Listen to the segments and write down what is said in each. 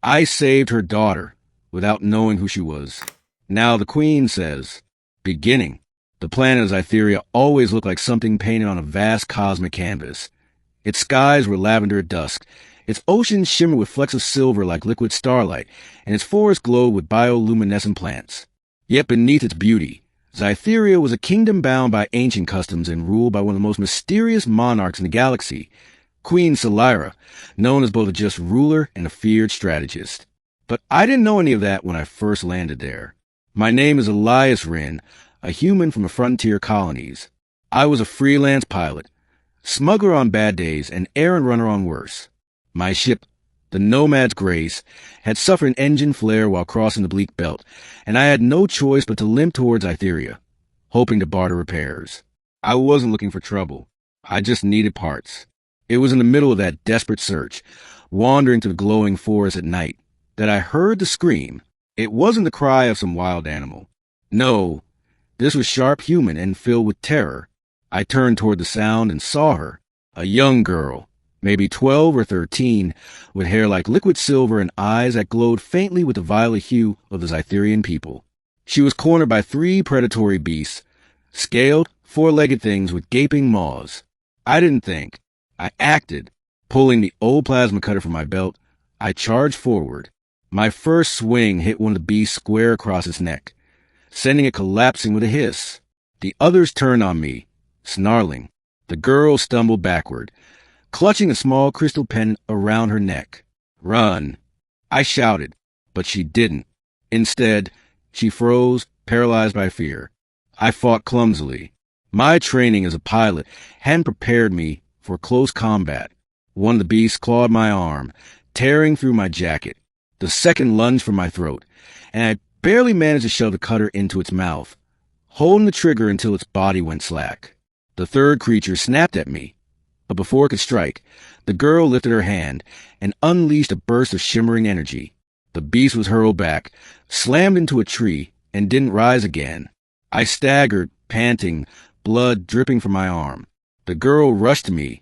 I saved her daughter without knowing who she was. Now the queen says, beginning. The planet of Zytheria always looked like something painted on a vast cosmic canvas. Its skies were lavender at dusk, its oceans shimmered with flecks of silver like liquid starlight, and its forests glowed with bioluminescent plants. Yet beneath its beauty, Zytheria was a kingdom bound by ancient customs and ruled by one of the most mysterious monarchs in the galaxy, Queen Selira, known as both a just ruler and a feared strategist. But I didn't know any of that when I first landed there. My name is AlienQueen, a human from the frontier colonies. I was a freelance pilot, smuggler on bad days, and errand runner on worse. My ship, the Nomad's Grace, had suffered an engine flare while crossing the bleak belt, and I had no choice but to limp towards Zytheria, hoping to barter repairs. I wasn't looking for trouble. I just needed parts. It was in the middle of that desperate search, wandering through the glowing forest at night, that I heard the scream. It wasn't the cry of some wild animal. No, this was sharp human and filled with terror. I turned toward the sound and saw her, a young girl, maybe 12 or 13, with hair like liquid silver and eyes that glowed faintly with the violet hue of the Zytherian people. She was cornered by 3 predatory beasts, scaled, 4-legged things with gaping maws. I didn't think. I acted. Pulling the old plasma cutter from my belt, I charged forward. My first swing hit one of the beasts square across its neck, sending it collapsing with a hiss. The others turned on me, snarling. The girl stumbled backward, clutching a small crystal pendant around her neck. Run! I shouted, but she didn't. Instead, she froze, paralyzed by fear. I fought clumsily. My training as a pilot hadn't prepared me for close combat. One of the beasts clawed my arm, tearing through my jacket. The second lunged for my throat, and I barely managed to shove the cutter into its mouth, holding the trigger until its body went slack. The third creature snapped at me, but before it could strike, the girl lifted her hand and unleashed a burst of shimmering energy. The beast was hurled back, slammed into a tree, and didn't rise again. I staggered, panting, blood dripping from my arm. The girl rushed to me,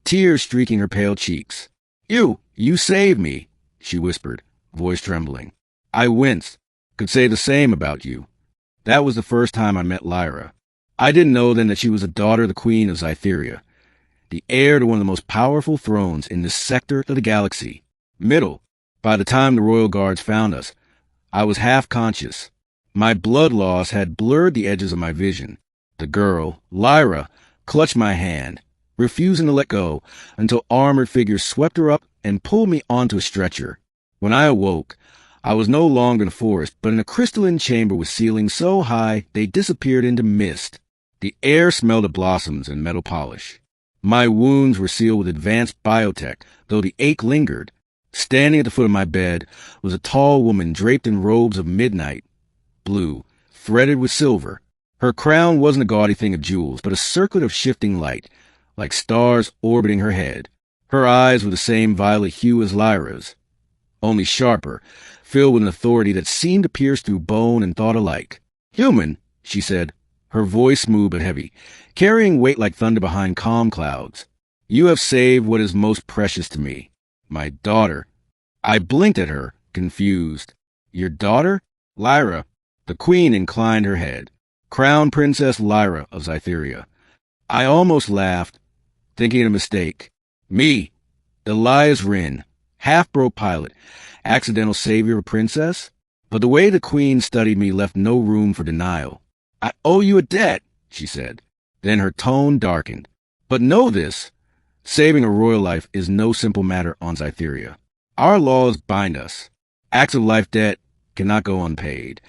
tears streaking her pale cheeks. You saved me, she whispered, voice trembling. I winced, could say the same about you. That was the first time I met Lyra. I didn't know then that she was a daughter of the Queen of Zytheria, the heir to one of the most powerful thrones in this sector of the galaxy. By the time the royal guards found us, I was half conscious. My blood loss had blurred the edges of my vision. The girl, Lyra, clutched my hand, refusing to let go until armored figures swept her up and pulled me onto a stretcher. When I awoke, I was no longer in a forest, but in a crystalline chamber with ceilings so high they disappeared into mist. The air smelled of blossoms and metal polish. My wounds were sealed with advanced biotech, though the ache lingered. Standing at the foot of my bed was a tall woman draped in robes of midnight, blue, threaded with silver. Her crown wasn't a gaudy thing of jewels, but a circlet of shifting light, like stars orbiting her head. Her eyes were the same violet hue as Lyra's, only sharper, filled with an authority that seemed to pierce through bone and thought alike. Human, she said, her voice smooth but heavy, carrying weight like thunder behind calm clouds. You have saved what is most precious to me, my daughter. I blinked at her, confused. Your daughter? Lyra. The queen inclined her head. Crown Princess Lyra of Zytheria. I almost laughed, thinking it a mistake. Me, AlienQueen, half-broke pilot, accidental savior of a princess? But the way the queen studied me left no room for denial. I owe you a debt, she said. Then her tone darkened. But know this, saving a royal life is no simple matter on Zytheria. Our laws bind us. Acts of life debt cannot go unpaid.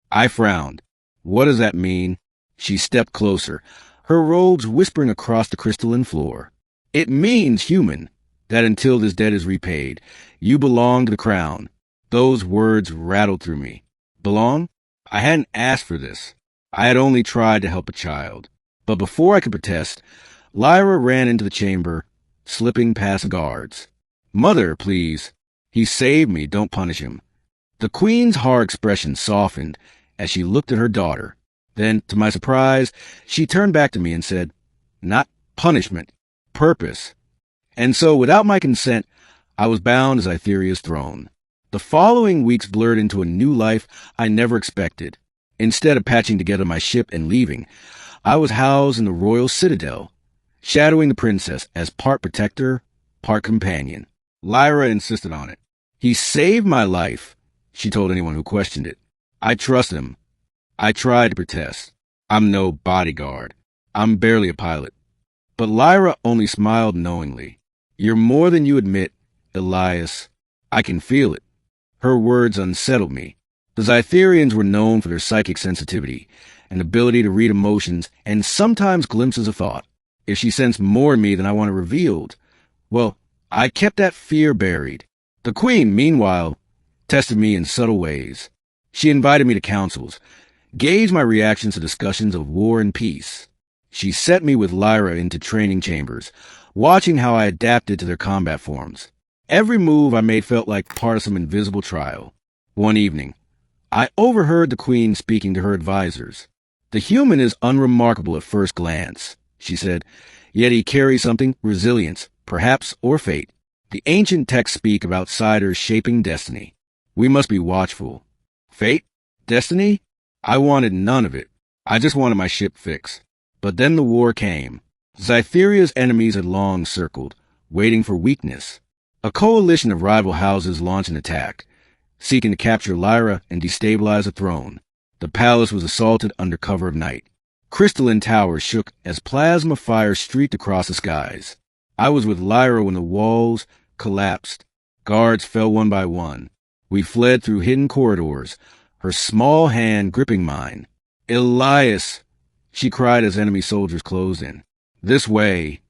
I frowned. What does that mean? She stepped closer, her robes whispering across the crystalline floor. It means, human, that until this debt is repaid, you belong to the crown. Those words rattled through me. Belong? I hadn't asked for this. I had only tried to help a child. But before I could protest, Lyra ran into the chamber, slipping past the guards. Mother, please. He saved me, don't punish him. The queen's hard expression softened as she looked at her daughter. Then, to my surprise, she turned back to me and said, not punishment, purpose. And so, without my consent, I was bound to Zytheria's throne. The following weeks blurred into a new life I never expected. Instead of patching together my ship and leaving, I was housed in the royal citadel, shadowing the princess as part protector, part companion. Lyra insisted on it. He saved my life, she told anyone who questioned it. I trust him. I tried to protest. I'm no bodyguard. I'm barely a pilot. But Lyra only smiled knowingly. You're more than you admit, Elias. I can feel it. Her words unsettled me. The Zytherians were known for their psychic sensitivity, an ability to read emotions, and sometimes glimpses of thought. If she sensed more in me than I wanted revealed, well, I kept that fear buried. The Queen, meanwhile, tested me in subtle ways. She invited me to councils, gauged my reactions to discussions of war and peace. She set me with Lyra into training chambers, watching how I adapted to their combat forms. Every move I made felt like part of some invisible trial. One evening, I overheard the Queen speaking to her advisors. The human is unremarkable at first glance, she said, yet he carries something, resilience, perhaps, or fate. The ancient texts speak of outsiders shaping destiny. We must be watchful. Fate? Destiny? I wanted none of it. I just wanted my ship fixed. But then the war came. Zytheria's enemies had long circled, waiting for weakness. A coalition of rival houses launched an attack, seeking to capture Lyra and destabilize the throne. The palace was assaulted under cover of night. Crystalline towers shook as plasma fire streaked across the skies. I was with Lyra when the walls collapsed. Guards fell one by one. We fled through hidden corridors, her small hand gripping mine. Elias, she cried as enemy soldiers closed in. This way.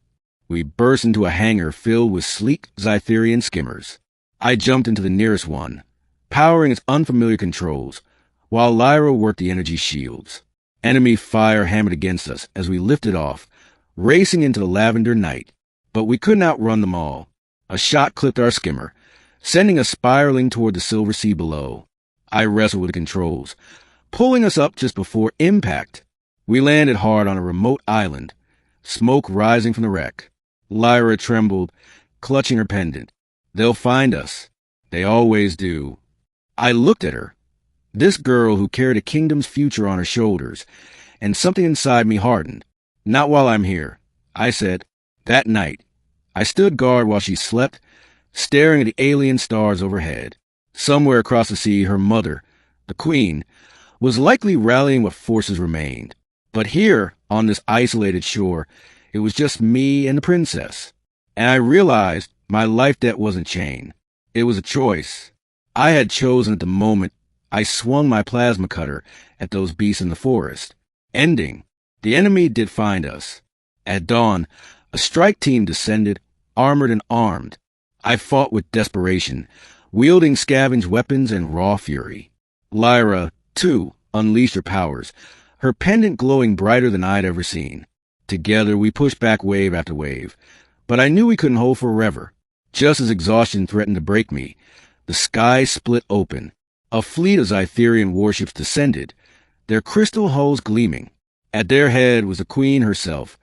We burst into a hangar filled with sleek Zytherian skimmers. I jumped into the nearest one, powering its unfamiliar controls, while Lyra worked the energy shields. Enemy fire hammered against us as we lifted off, racing into the lavender night. But we couldn't outrun them all. A shot clipped our skimmer, sending us spiraling toward the silver sea below. I wrestled with the controls, pulling us up just before impact. We landed hard on a remote island, smoke rising from the wreck. Lyra trembled, clutching her pendant. They'll find us. They always do. I looked at her, this girl who carried a kingdom's future on her shoulders, and something inside me hardened. Not while I'm here, I said. That night, I stood guard while she slept, staring at the alien stars overhead. Somewhere across the sea, her mother, the Queen, was likely rallying what forces remained. But here, on this isolated shore, it was just me and the princess. And I realized my life debt wasn't chain. It was a choice. I had chosen at the moment I swung my plasma cutter at those beasts in the forest. Ending. The enemy did find us. At dawn, a strike team descended, armored and armed. I fought with desperation, wielding scavenged weapons and raw fury. Lyra, too, unleashed her powers, her pendant glowing brighter than I'd ever seen. Together, we pushed back wave after wave, but I knew we couldn't hold forever. Just as exhaustion threatened to break me, the sky split open. A fleet of Zytherian warships descended, their crystal hulls gleaming. At their head was the Queen herself,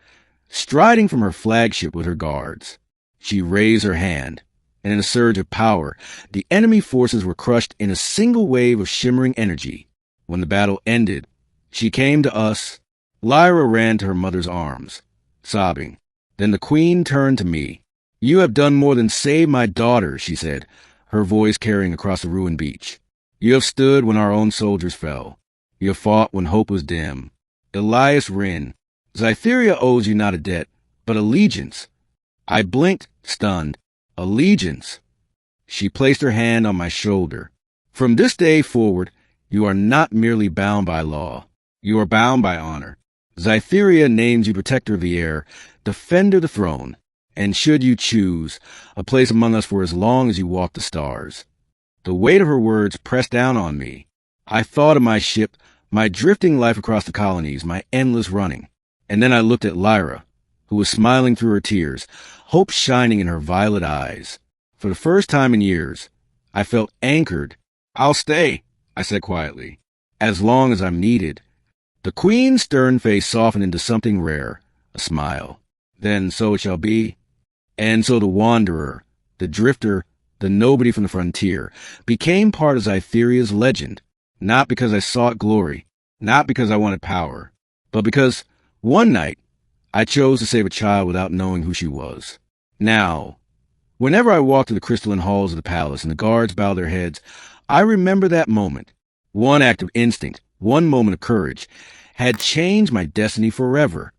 striding from her flagship with her guards. She raised her hand, and in a surge of power, the enemy forces were crushed in a single wave of shimmering energy. When the battle ended, she came to us. Lyra ran to her mother's arms, sobbing. Then the Queen turned to me. You have done more than save my daughter, she said, her voice carrying across the ruined beach. You have stood when our own soldiers fell. You have fought when hope was dim. Elias Rin, Zytheria owes you not a debt, but allegiance. I blinked, stunned. Allegiance. She placed her hand on my shoulder. From this day forward, you are not merely bound by law. You are bound by honor. Zytheria names you protector of the air, defender of the throne, and should you choose, a place among us for as long as you walk the stars. The weight of her words pressed down on me. I thought of my ship, my drifting life across the colonies, my endless running. And then I looked at Lyra, who was smiling through her tears, hope shining in her violet eyes. For the first time in years, I felt anchored. I'll stay, I said quietly, as long as I'm needed. The Queen's stern face softened into something rare, a smile. Then so it shall be. And so the wanderer, the drifter, the nobody from the frontier, became part of Zytheria's legend, not because I sought glory, not because I wanted power, but because one night I chose to save a child without knowing who she was. Now, whenever I walk through the crystalline halls of the palace and the guards bow their heads, I remember that moment. One act of instinct, one moment of courage, had changed my destiny forever.